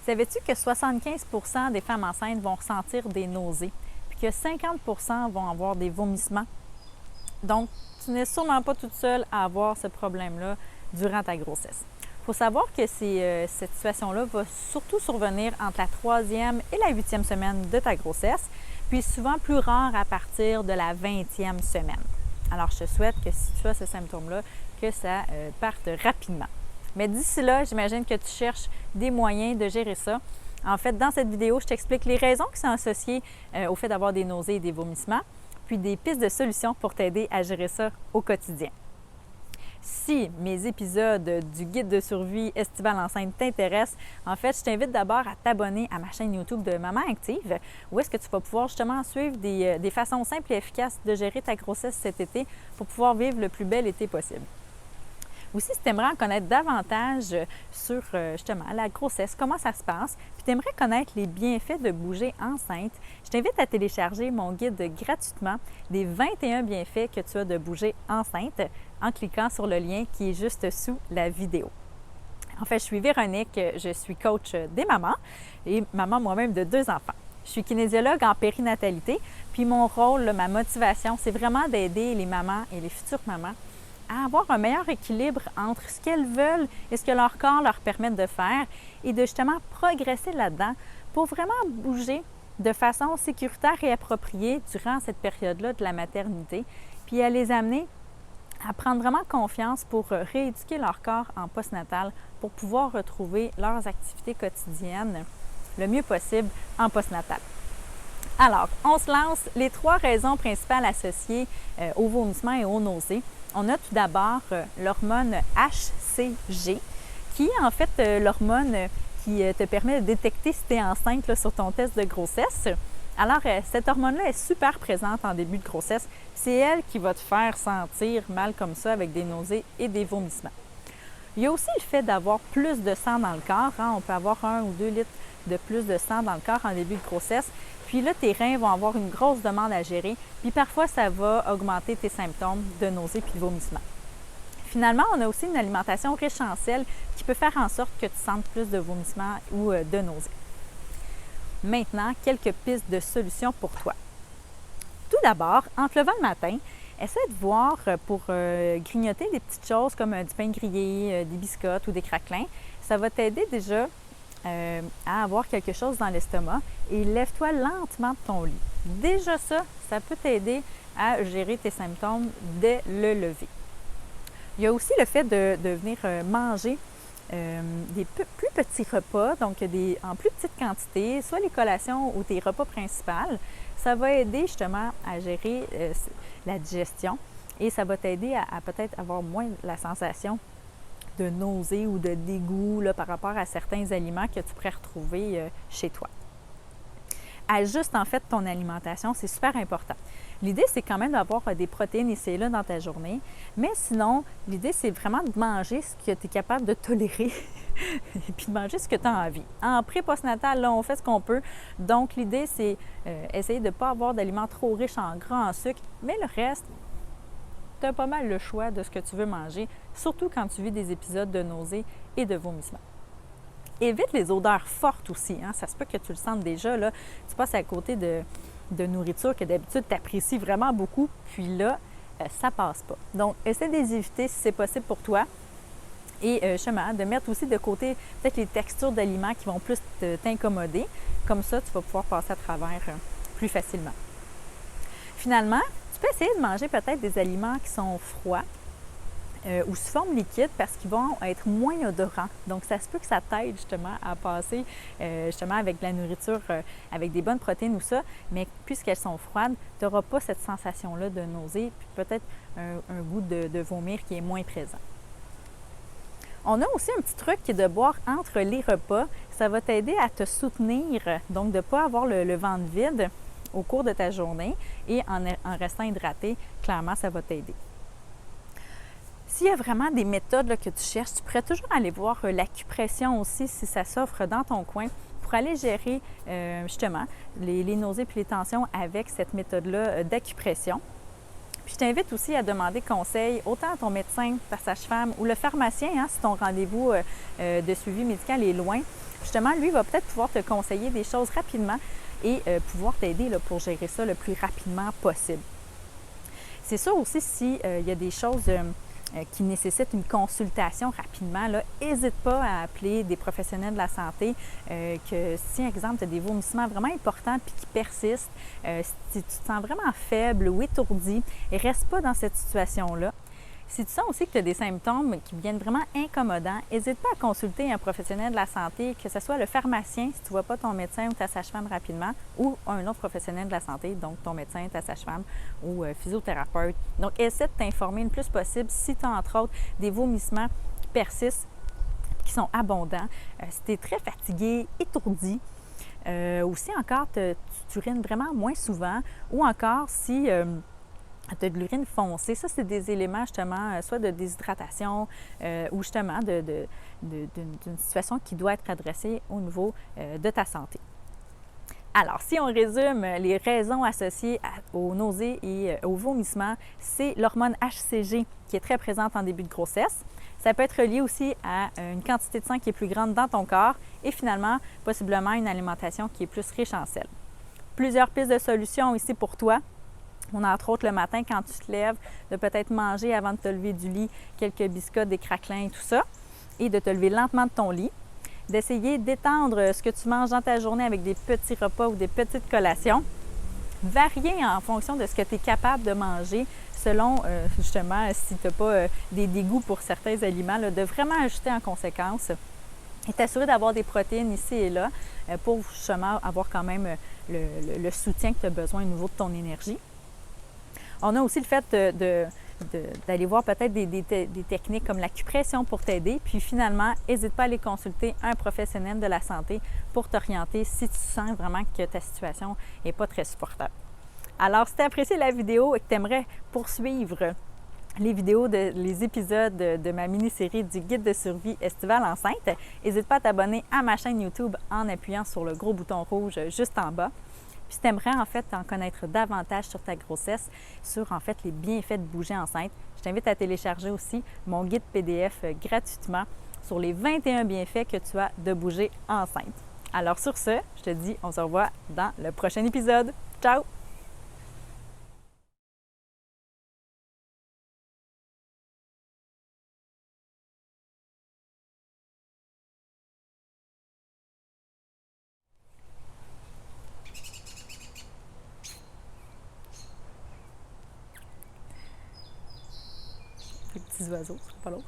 Savais-tu que 75 des femmes enceintes vont ressentir des nausées, puis que 50 vont avoir des vomissements? Donc, tu n'es sûrement pas toute seule à avoir ce problème-là durant ta grossesse. Il faut savoir que cette situation-là va surtout survenir entre la 3e et la 8e semaine de ta grossesse, puis souvent plus rare à partir de la 20e semaine. Alors, je te souhaite que si tu as ce symptôme-là, que ça parte rapidement. Mais d'ici là, j'imagine que tu cherches des moyens de gérer ça. En fait, dans cette vidéo, je t'explique les raisons qui sont associées au fait d'avoir des nausées et des vomissements, puis des pistes de solutions pour t'aider à gérer ça au quotidien. Si mes épisodes du guide de survie estivale enceinte t'intéressent, en fait, je t'invite d'abord à t'abonner à ma chaîne YouTube de Maman Active, où est-ce que tu vas pouvoir justement suivre des façons simples et efficaces de gérer ta grossesse cet été pour pouvoir vivre le plus bel été possible. Aussi, si tu aimerais en connaître davantage sur justement la grossesse, comment ça se passe, puis tu aimerais connaître les bienfaits de bouger enceinte, je t'invite à télécharger mon guide gratuitement des 21 bienfaits que tu as de bouger enceinte en cliquant sur le lien qui est juste sous la vidéo. En fait, je suis Véronique, je suis coach des mamans et maman moi-même de 2 enfants. Je suis kinésiologue en périnatalité, puis mon rôle, ma motivation, c'est vraiment d'aider les mamans et les futures mamans à avoir un meilleur équilibre entre ce qu'elles veulent et ce que leur corps leur permet de faire et de justement progresser là-dedans pour vraiment bouger de façon sécuritaire et appropriée durant cette période-là de la maternité, puis à les amener à prendre vraiment confiance pour rééduquer leur corps en postnatal pour pouvoir retrouver leurs activités quotidiennes le mieux possible en postnatal. Alors, on se lance. Les 3 raisons principales associées au vomissement et aux nausées. On a tout d'abord l'hormone HCG, qui est en fait l'hormone qui te permet de détecter si tu es enceinte là, sur ton test de grossesse. Alors, cette hormone-là est super présente en début de grossesse. C'est elle qui va te faire sentir mal comme ça avec des nausées et des vomissements. Il y a aussi le fait d'avoir plus de sang dans le corps. On peut avoir 1 ou 2 litres de plus de sang dans le corps en début de grossesse. Puis là, tes reins vont avoir une grosse demande à gérer. Puis parfois, ça va augmenter tes symptômes de nausées puis de vomissements. Finalement, on a aussi une alimentation riche en sel qui peut faire en sorte que tu sentes plus de vomissements ou de nausées. Maintenant, quelques pistes de solutions pour toi. Tout d'abord, en te levant le matin, essaie de voir pour grignoter des petites choses comme du pain grillé, des biscottes ou des craquelins. Ça va t'aider déjà à avoir quelque chose dans l'estomac et lève-toi lentement de ton lit. Déjà ça peut t'aider à gérer tes symptômes dès le lever. Il y a aussi le fait de venir manger des plus petits repas, donc en plus petite quantité, soit les collations ou tes repas principaux. Ça va aider justement à gérer la digestion et ça va t'aider à peut-être avoir moins la sensation de nausée ou de dégoût là, par rapport à certains aliments que tu pourrais retrouver chez toi. Ajuste en fait ton alimentation, c'est super important. L'idée, c'est quand même d'avoir des protéines et cellules dans ta journée, mais sinon, l'idée, c'est vraiment de manger ce que tu es capable de tolérer et puis de manger ce que tu as envie. En pré-postnatal, là, on fait ce qu'on peut. Donc, l'idée, c'est essayer de ne pas avoir d'aliments trop riches en gras, en sucre, mais le reste, tu as pas mal le choix de ce que tu veux manger, surtout quand tu vis des épisodes de nausées et de vomissements. Évite les odeurs fortes aussi. Ça se peut que tu le sentes déjà. Là, tu passes à côté de nourriture que d'habitude tu apprécies vraiment beaucoup, puis là, ça passe pas. Donc, essaie de les éviter si c'est possible pour toi. Et justement, de mettre aussi de côté peut-être les textures d'aliments qui vont plus t'incommoder. Comme ça, tu vas pouvoir passer à travers plus facilement. Finalement, tu peux essayer de manger peut-être des aliments qui sont froids ou sous forme liquide parce qu'ils vont être moins odorants. Donc, ça se peut que ça t'aide justement à passer justement avec de la nourriture, avec des bonnes protéines ou ça, mais puisqu'elles sont froides, tu n'auras pas cette sensation-là de nausée, puis peut-être un goût de vomir qui est moins présent. On a aussi un petit truc qui est de boire entre les repas. Ça va t'aider à te soutenir, donc de ne pas avoir le ventre vide au cours de ta journée et en restant hydraté, clairement, ça va t'aider. S'il y a vraiment des méthodes là, que tu cherches, tu pourrais toujours aller voir l'acupression aussi si ça s'offre dans ton coin pour aller gérer justement les nausées et les tensions avec cette méthode-là d'acupression. Puis je t'invite aussi à demander conseil autant à ton médecin, ta sage-femme ou le pharmacien, si ton rendez-vous de suivi médical est loin, Justement, lui va peut-être pouvoir te conseiller des choses rapidement et pouvoir t'aider pour gérer ça le plus rapidement possible. C'est sûr aussi s'il y a des choses qui nécessitent une consultation rapidement, n'hésite pas à appeler des professionnels de la santé. Que si, exemple, tu as des vomissements vraiment importants puis qui persistent, si tu te sens vraiment faible ou étourdi, reste pas dans cette situation-là. Si tu sens aussi que tu as des symptômes qui viennent vraiment incommodants, n'hésite pas à consulter un professionnel de la santé, que ce soit le pharmacien, si tu ne vois pas ton médecin ou ta sage-femme rapidement, ou un autre professionnel de la santé, donc ton médecin, ta sage-femme ou physiothérapeute. Donc, essaie de t'informer le plus possible si tu as, entre autres, des vomissements qui persistent, qui sont abondants, si tu es très fatigué, étourdi, aussi encore, tu urines vraiment moins souvent, ou encore si tu as de l'urine foncée. Ça, c'est des éléments justement, soit de déshydratation ou justement d'une situation qui doit être adressée au niveau de ta santé. Alors, si on résume les raisons associées aux nausées et aux vomissements, c'est l'hormone HCG qui est très présente en début de grossesse. Ça peut être lié aussi à une quantité de sang qui est plus grande dans ton corps et finalement, possiblement une alimentation qui est plus riche en sel. Plusieurs pistes de solutions ici pour toi. On a entre autres le matin, quand tu te lèves, de peut-être manger avant de te lever du lit quelques biscottes, des craquelins et tout ça, et de te lever lentement de ton lit. D'essayer d'étendre ce que tu manges dans ta journée avec des petits repas ou des petites collations. Varier en fonction de ce que tu es capable de manger selon, justement, si tu n'as pas des dégoûts pour certains aliments, de vraiment ajuster en conséquence et t'assurer d'avoir des protéines ici et là pour justement avoir quand même le soutien que tu as besoin au niveau de ton énergie. On a aussi le fait d'aller voir peut-être des techniques comme l'acupression pour t'aider. Puis finalement, n'hésite pas à aller consulter un professionnel de la santé pour t'orienter si tu sens vraiment que ta situation n'est pas très supportable. Alors, si tu as apprécié la vidéo et que tu aimerais poursuivre les épisodes de ma mini-série du guide de survie estivale enceinte, n'hésite pas à t'abonner à ma chaîne YouTube en appuyant sur le gros bouton rouge juste en bas. Puis si tu aimerais en fait en connaître davantage sur ta grossesse, sur en fait les bienfaits de bouger enceinte, je t'invite à télécharger aussi mon guide PDF gratuitement sur les 21 bienfaits que tu as de bouger enceinte. Alors sur ce, je te dis, on se revoit dans le prochain épisode. Ciao! Les petits oiseaux, c'est pas long.